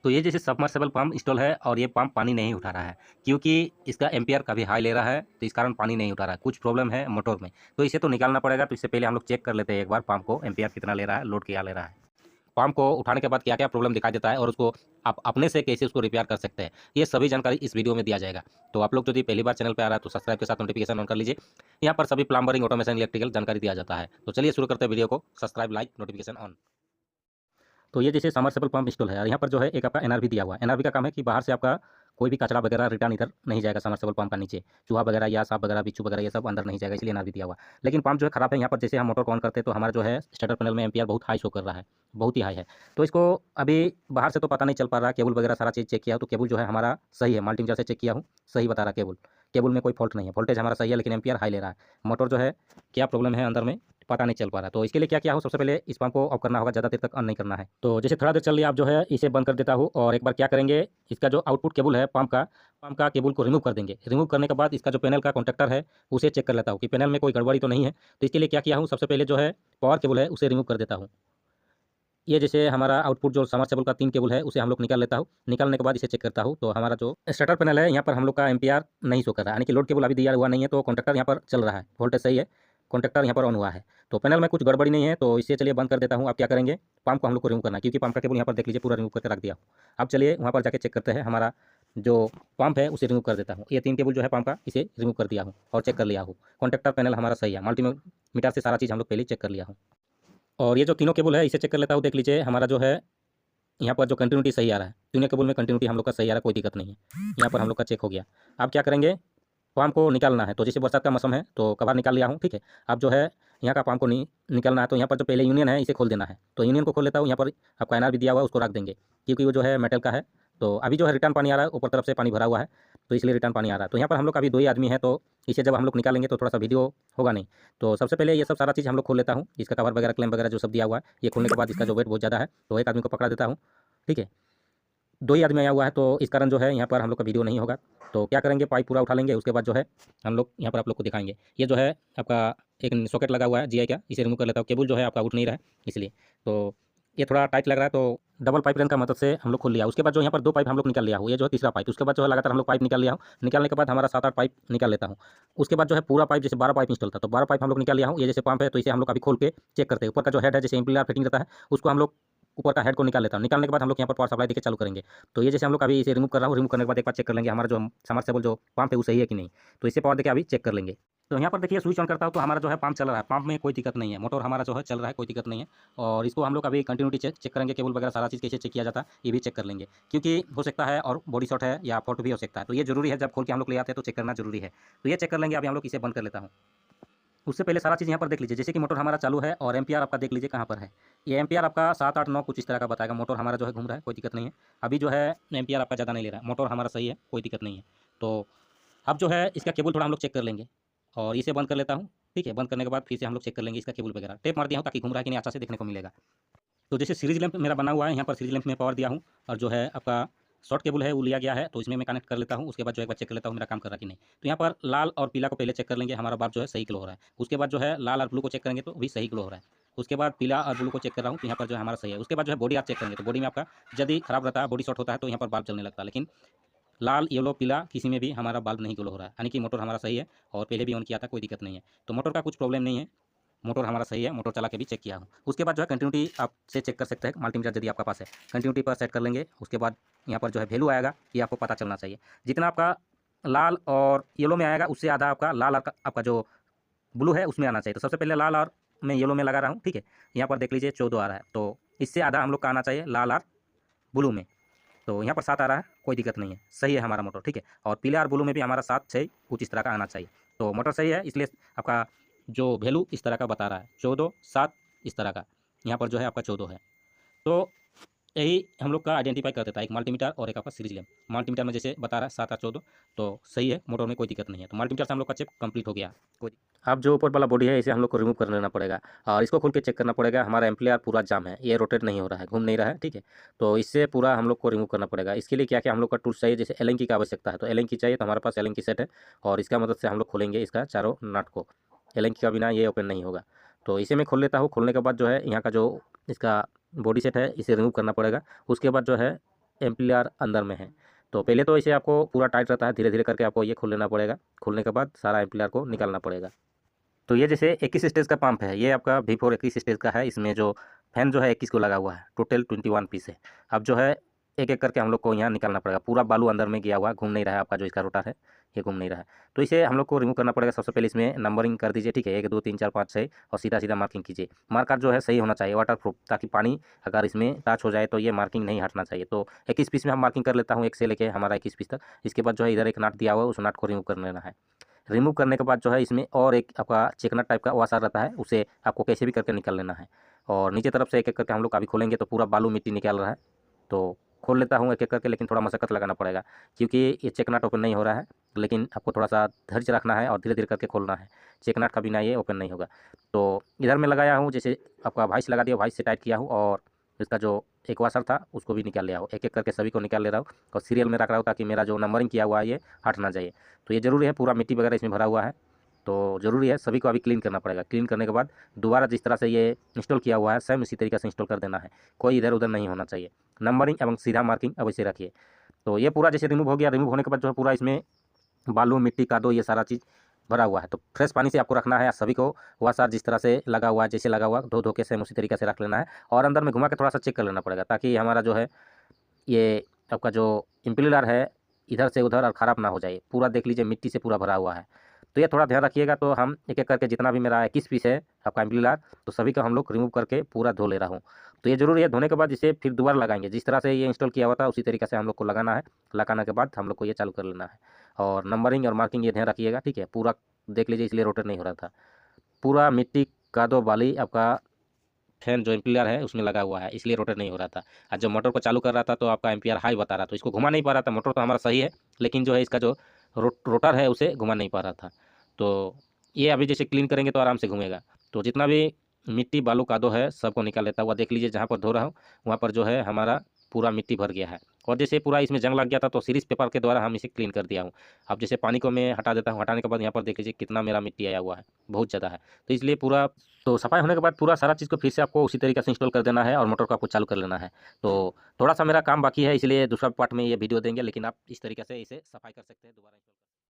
तो ये जैसे सबमर्सिबल पंप इंस्टॉल है और ये पंप पानी नहीं उठा रहा है, क्योंकि इसका एम्पियर काफ़ी हाई ले रहा है, तो इस कारण पानी नहीं उठा रहा है। कुछ प्रॉब्लम है मोटर में, तो इसे तो निकालना पड़ेगा। तो इससे पहले हम लोग चेक कर लेते हैं एक बार पंप को, एम्पियर कितना ले रहा है, लोड क्या ले रहा है। पंप को उठाने के बाद क्या-क्या प्रॉब्लम दिखाई देता है और उसको आप अपने से कैसे उसको रिपेयर कर सकते हैं, ये सभी जानकारी इस वीडियो में दिया जाएगा। तो आप लोग यदि पहली बार चैनल पे आ रहा है तो सब्सक्राइब के साथ नोटिफिकेशन ऑन कर लीजिए। यहाँ पर सभी प्लम्बरिंग, ऑटोमेशन, इलेक्ट्रिकल जानकारी दिया जाता है। तो चलिए शुरू करते हैं वीडियो को। Subscribe, like, notification on. तो ये जैसे सबमर्सिबल पंप इंस्टॉल है और यहाँ पर जो है एक आपका एनआरवी दिया हुआ है। एनआरवी का काम है कि बाहर से आपका कोई भी कचरा वगैरह रिटर्न इधर नहीं जाएगा सबमर्सिबल पंप का नीचे। चूहा वगैरह या सांप वगैरह, बिच्छू वगैरह ये सब अंदर नहीं जाएगा, इसलिए एनआरवी दिया हुआ है। लेकिन पंप जो है खराब है। यहाँ पर जैसे हम मोटर को ऑन करते हैं तो हमारा जो है स्टार्टर पैनल में एम्पियर बहुत हाई शो कर रहा है, बहुत ही हाई है। तो इसको अभी बाहर से तो पता नहीं चल पा रहा, केबल वगैरह सारा चीज़ चेक किया तो केबल जो है हमारा सही है, मल्टीमीटर से चेक किया हूँ, सही बता रहा केबल। केबल में कोई फॉल्ट नहीं है, वोल्टेज हमारा सही है, लेकिन एम्पियर हाई ले रहा है। मोटर जो है क्या प्रॉब्लम है अंदर में पता नहीं चल पा रहा। तो इसके लिए क्या किया हो, सबसे पहले इस पंप को ऑफ करना होगा, ज़्यादा देर तक ऑन नहीं करना है। तो जैसे थोड़ा देर चल लिया, आप जो है इसे बंद कर देता हूँ और एक बार क्या करेंगे, इसका जो आउटपुट केबल है पंप का केबल को रिमूव कर देंगे। रिमूव करने के बाद इसका जो पैनल का कॉन्टैक्टर है उसे चेक कर लेता हूँ कि पैनल में कोई गड़बड़ी तो नहीं है। तो इसके लिए क्या किया हूँ, सबसे पहले जो है पावर केबल है उसे रिमूव कर देता हूँ। ये जैसे हमारा आउटपुट जो समरसेबल का 3 केबल है उसे हम लोग निकाल लेता हूँ। निकालने के बाद इसे चेक करता हूँ तो हमारा जो स्टार्टर पैनल है यहाँ पर हम लोग का एम्पियर नहीं शो कर रहा है, यानी कि लोड केबल अभी दिया हुआ नहीं है, तो कॉन्टैक्टर यहाँ पर चल रहा है, वोल्टेज सही है, कॉन्टैक्टर यहाँ पर ऑन हुआ है। तो पैनल में कुछ गड़बड़ी नहीं है, तो इसे चलिए बंद कर देता हूँ। अब क्या करेंगे, पंप को हम लोग को रिमूव करना है, क्योंकि पंप का केबल यहाँ पर देख लीजिए पूरा रिमूव करके रख दिया। अब चलिए वहाँ पर जाके चेक करते हैं। हमारा जो पंप है उसे रिमूव कर देता हूँ। ये 3 केबल जो है पंप का, इसे रिमूव कर दिया हूँ और चेक कर लिया हूँ। कॉन्टैक्टर पैनल हमारा सही है, मल्टीमीटर से सारा चीज़ हम लोग पहले चेक कर लिया हूँ। और ये जो तीनों केबल है इसे चेक कर लेता हूँ। देख लीजिए हमारा जो है यहाँ पर जो कंटिन्यूटी सही आ रहा है, तीनों केबल में कंटिन्यूटी हम लोग का सही आ रहा है, कोई दिक्कत नहीं है। यहाँ पर हम लोग का चेक हो गया। अब क्या करेंगे, पाम को निकालना है। तो जैसे बरसात का मौसम है तो कवर निकाल लिया हूँ, ठीक है। अब जो है यहाँ का पाम को निकालना है, तो यहाँ पर जो पहले यूनियन है इसे खोल देना है। तो यूनियन को खोल लेता हूँ। यहाँ पर आपका एनआर भी दिया हुआ है, उसको रख देंगे, क्योंकि वो जो है मेटल का है। तो अभी जो है रिटर्न पानी आ रहा है, ऊपर तरफ से पानी भरा हुआ है, तो इसलिए रिटर्न पानी आ रहा है। तो यहाँ पर हम लोग अभी 2 ही आदमी हैं, तो इसे जब हम लोग निकालेंगे तो थोड़ा सा वीडियो होगा नहीं। तो सबसे पहले ये सब सारा चीज़ हम लोग खोल लेता हूँ। इसका कवर वगैरह, क्लैंप वगैरह जो सब दिया हुआ है, ये खोलने के बाद इसका जो वेट बहुत ज़्यादा है तो एक आदमी को पकड़ा देता हूँ, ठीक है। 2 ही आदमी आया हुआ है, तो इस कारण जो है यहाँ पर हम लोग का वीडियो नहीं होगा। तो क्या करेंगे, पाइप पूरा उठा लेंगे, उसके बाद जो है हम लोग यहाँ पर आप लोग को दिखाएँगे। ये जो है आपका एक सॉकेट लगा हुआ है जीआई का, इसे रिमूव कर लेता हूँ। केबल जो है आपका उठ नहीं रहा है इसलिए। तो ये थोड़ा टाइट लग रहा है, तो डबल पाइप रेन का मदद से हम लोग खोल लिया। उसके बाद जो यहाँ पर 2 पाइप हम लोग निकाल लिया हूँ, ये जो है तीसरा पाइप। उसके बाद जो है लगातार हम लोग पाइप निकाल लिया हूँ। निकालने के बाद हमारा 7-8 पाइप निकाल लेता हूँ। उसके बाद जो है पूरा पाइप, जैसे 12 पाइप इंस्टॉल था, तो 12 पाइप हम लोग निकाल लिया हूँ। ये जैसे पंप है तो इसे हम लोग अभी खोल के चेक करते हैं। ऊपर का जो हेड है, जैसे इम्पीलर फिटिंग रहता है, उसको हम लोग ऊपर का हेड को निकाल लेता हूँ। निकालने के बाद हम लोग यहाँ पर पावर सप्लाई देके चालू करेंगे। तो ये जैसे हम लोग अभी इसे रिमूव कर रहा हूँ, रिमूव करने के बाद एक बार चेक कर लेंगे हमारा जो समरसेबल जो पंप है वो सही है कि नहीं। तो इसे पावर देके अभी चेक कर लेंगे। तो यहाँ पर देखिए स्विच ऑन करता हूँ तो हमारा जो है पंप चल रहा है, पंप में कोई दिक्कत नहीं है, मोटर हमारा जो है चल रहा है, कोई दिक्कत नहीं है। और इसको हम लोग अभी कंटिन्यूटी चेक करेंगे, केबल वगैरह सारा चीज़ कैसे चेक किया जाता है ये भी चेक कर लेंगे, क्योंकि हो सकता है और बॉडी शॉर्ट है या फॉल्ट भी हो सकता है। तो ये जरूरी है, जब खोल के हम लोग ले आते हैं तो चेक करना जरूरी है। तो ये चेक कर लेंगे। अभी हम लोग इसे बंद कर लेता हूँ। उससे पहले सारा चीज़ यहाँ पर देख लीजिए, जैसे कि मोटर हमारा चालू है और एम्पियर आपका देख लीजिए कहाँ पर है। ये एम्पियर आपका 7, 8, 9 कुछ इस तरह का बताएगा। मोटर हमारा जो है घूम रहा है, कोई दिक्कत नहीं है। अभी जो है एम्पियर आपका ज़्यादा नहीं ले रहा है, मोटर हमारा सही है, कोई दिक्कत नहीं है। तो अब जो है इसका केबल थोड़ा हम लोग चेक कर लेंगे और इसे बंद कर लेता हूँ, ठीक है। बंद करने के बाद फिर से हम लोग चेक कर लेंगे इसका केबल वगैरह। टेप मार दिया हूँ ताकि घूम रहा है कि नहीं अच्छा से देखने को मिलेगा। तो जैसे सीरीज लैंप मेरा बना हुआ है, यहाँ पर सीरीज लैंप में पावर दिया हूँ और जो है आपका शॉर्ट केबल है वो लिया गया है, तो इसमें मैं कनेक्ट कर लेता हूँ। उसके बाद जो एक बार चेक कर लेता हूँ मेरा काम कर रहा है कि नहीं। तो यहाँ पर लाल और पीला को पहले चेक कर लेंगे, हमारा बल्ब जो है सही ग्लो हो रहा है। उसके बाद जो है लाल और ब्लू को चेक करेंगे तो भी सही ग्लो हो रहा है। उसके बाद पीला और ब्लू को चेक कर रहा हूँ तो यहाँ पर जो है हमारा सही है। उसके बाद जो है बॉडी आप चेक करेंगे तो बॉडी में आपका यदि खराब रहता है, बॉडी शॉर्ट होता है तो यहाँ पर बल्ब चलने लगता है, लेकिन लाल, येलो, पीला किसी में भी हमारा बल्ब नहीं ग्लो हो रहा है, यानी कि मोटर हमारा सही है और पहले भी ऑन किया था, कोई दिक्कत नहीं है। तो मोटर का कुछ प्रॉब्लम नहीं है, मोटर हमारा सही है, मोटर चला के भी चेक किया हूँ। उसके बाद जो है कंटिन्यूटी आप से चेक कर सकते हैं, मल्टीमीटर यदि आपका पास है, कंटिन्यूटी पर सेट कर लेंगे। उसके बाद यहाँ पर जो है वैल्यू आएगा, ये आपको पता चलना चाहिए। जितना आपका लाल और येलो में आएगा उससे आधा आपका लाल और आपका जो ब्लू है उसमें आना चाहिए। तो सबसे पहले लाल और मैं येलो में लगा रहा हूँ, ठीक है। यहाँ पर देख लीजिए 14 आ रहा है, तो इससे आधा हम लोग का आना चाहिए लाल और ब्लू में। तो यहाँ पर 7 आ रहा है, कोई दिक्कत नहीं है, सही है हमारा मोटर, ठीक है। और पीला और ब्लू में भी हमारा 7, 6 कुछ इस तरह का आना चाहिए। तो मोटर सही है, इसलिए आपका जो वैल्यू इस तरह का बता रहा है 14, 7 इस तरह का। यहाँ पर जो है आपका 14 है। तो यही हम लोग का आइडेंटिफाई कर देता है, एक मल्टीमीटर और एक आपका सीरीज लैंप। मल्टीमीटर में जैसे बता रहा है 7 और 14, तो सही है, मोटर में कोई दिक्कत नहीं है। तो मल्टीमीटर से हम लोग का चेक कंप्लीट हो गया। कोई अब जो ऊपर वाला बॉडी है इसे हम लोग को रिमूव कर लेना पड़ेगा और इसको खोल के चेक करना पड़ेगा। हमारा एम्पलीफायर पूरा जाम है, ये रोटेट नहीं हो रहा है, घूम नहीं रहा है, ठीक है। तो इससे पूरा हम लोग को रिमूव करना पड़ेगा। इसके लिए क्या क्या हम लोग का टूल्स चाहिए, जैसे एलेंकी की आवश्यकता है, तो एलेंकी चाहिए, तो हमारे पास एलेंकी सेट है और इसका मदद से हम लोग खोलेंगे इसका चारों नट को। एलेंकी का बिना ये ओपन नहीं होगा। तो इसे मैं खोल लेता हूँ। खोलने के बाद जो है यहाँ का जो इसका बॉडी सेट है इसे रिमूव करना पड़ेगा। उसके बाद जो है एम्पलीफायर अंदर में है। तो पहले तो इसे आपको पूरा टाइट रहता है, धीरे धीरे करके आपको ये खोल लेना पड़ेगा। खोलने के बाद सारा एम्पलीफायर को निकालना पड़ेगा। तो ये जैसे 21 स्टेज का पंप है, ये आपका V4 21 स्टेज का है। इसमें जो फैन जो है 21 को लगा हुआ है, टोटल 21 पीस है। अब जो है एक एक करके हम लोग को यहाँ निकालना पड़ेगा। पूरा बालू अंदर में गया हुआ है, घूम नहीं रहा है आपका जो इसका रोटर है, ये घूम नहीं रहा है। तो इसे हम लोग को रिमूव करना पड़ेगा। सबसे पहले इसमें नंबरिंग कर दीजिए, ठीक है, 1 2 3 4 5 6 और सीधा सीधा मार्किंग कीजिए। मार्कर जो है सही होना चाहिए, वाटर प्रूफ, ताकि पानी अगर इसमें टच हो जाए तो ये मार्किंग नहीं हटना चाहिए। तो 21 पीस में हम मार्किंग कर लेता हूँ, 1 से लेके हमारा 21 पीस तक। इसके बाद जो है इधर एक नट दिया हुआ है, उस नट को रिमूव कर लेना है। रिमूव करने के बाद जो है इसमें और एक आपका चेकनट टाइप का वाशर रहता है, उसे आपको कैसे भी करके निकाल लेना है। और नीचे तरफ से एक एक करके हम लोग अभी खोलेंगे तो पूरा बालू मिट्टी निकाल रहा है। तो खोल लेता हूँ एक एक करके, लेकिन थोड़ा मशक्कत लगाना पड़ेगा क्योंकि ये चेकनट ओपन नहीं हो रहा है। लेकिन आपको थोड़ा सा धैर्य रखना है और धीरे धीरे करके खोलना है। चेकनट का बिना ये ओपन नहीं होगा। तो इधर मैं लगाया हूँ, जैसे आपका वाइस लगा दिया, वाइस से टाइट किया हूँ और इसका जो एक वाशर था उसको भी निकाल लिया हूँ। एक एक करके सभी को निकाल ले रहा हूँ और सीरियल में रख रहा हूँ ताकि मेरा जो नंबरिंग किया हुआ है ये हट ना जाए। तो ये ज़रूरी है, पूरा मिट्टी वगैरह इसमें भरा हुआ है तो ज़रूरी है, सभी को अभी क्लीन करना पड़ेगा। क्लीन करने के बाद दोबारा जिस तरह से ये इंस्टॉल किया हुआ है सेम इसी तरीके से इंस्टॉल कर देना है। कोई इधर उधर नहीं होना चाहिए। नंबरिंग एवं सीधा मार्किंग अब इसे रखिए। तो ये पूरा जैसे रिमूव हो गया, रिमूव होने के बाद जो है पूरा इसमें बालू मिट्टी कादो ये सारा चीज़ भरा हुआ है। तो फ्रेश पानी से आपको रखना है। सभी को वाशर जिस तरह से लगा हुआ है, जैसे लगा हुआ धो धो के सेम उसी तरीके से रख लेना है और अंदर में घुमा के थोड़ा सा चेक कर लेना पड़ेगा ताकि हमारा जो है ये आपका जो इम्पीलर है इधर से उधर और ख़राब ना हो जाए। पूरा देख लीजिए मिट्टी से पूरा भरा हुआ है। तो ये थोड़ा ध्यान रखिएगा। तो हम एक एक करके जितना भी मेरा 21 पीस है आपका इम्पीलर, तो सभी का हम लोग रिमूव करके पूरा धो ले रहा हूँ। तो ये ज़रूरी है, धोने के बाद इसे फिर दोबारा लगाएंगे। जिस तरह से ये इंस्टॉल किया हुआ था उसी तरीके से हम लोग को लगाना है। लगाने के बाद हम लोग को ये चालू कर लेना है और नंबरिंग और मार्किंग ये ध्यान रखिएगा, ठीक है। पूरा देख लीजिए, इसलिए रोटेट नहीं हो रहा था। पूरा मिट्टी कादो बाली आपका फैन जो एम्पलीफायर है उसमें लगा हुआ है, इसलिए रोटेट नहीं हो रहा था। और जब मोटर को चालू कर रहा था तो आपका एम्पलीफायर हाई बता रहा था, तो इसको घुमा नहीं पा रहा था। मोटर तो हमारा सही है लेकिन जो है इसका जो रोटर है उसे घुमा नहीं पा रहा था। तो ये अभी जैसे क्लीन करेंगे तो आराम से घूमेगा। तो जितना भी मिट्टी बालू कादो है सबको निकाल लेता हुआ देख लीजिए, जहाँ पर धो रहा हूँ वहाँ पर जो है हमारा पूरा मिट्टी भर गया है। और जैसे पूरा इसमें जंग लग गया था तो सीरीज पेपर के द्वारा हम इसे क्लीन कर दिया हूँ। अब जैसे पानी को मैं हटा देता हूँ, हटाने के बाद यहाँ पर देख लीजिए कितना मेरा मिट्टी आया हुआ है, बहुत ज़्यादा है। तो इसलिए पूरा तो सफाई होने के बाद पूरा सारा चीज़ को फिर से आपको उसी तरीके से इंस्टॉल कर देना है और मोटर को आपको चालू कर लेना है। तो थोड़ा सा मेरा काम बाकी है, इसलिए दूसरा पार्ट में ये वीडियो देंगे, लेकिन आप इस तरीके से इसे सफाई कर सकते हैं दोबारा।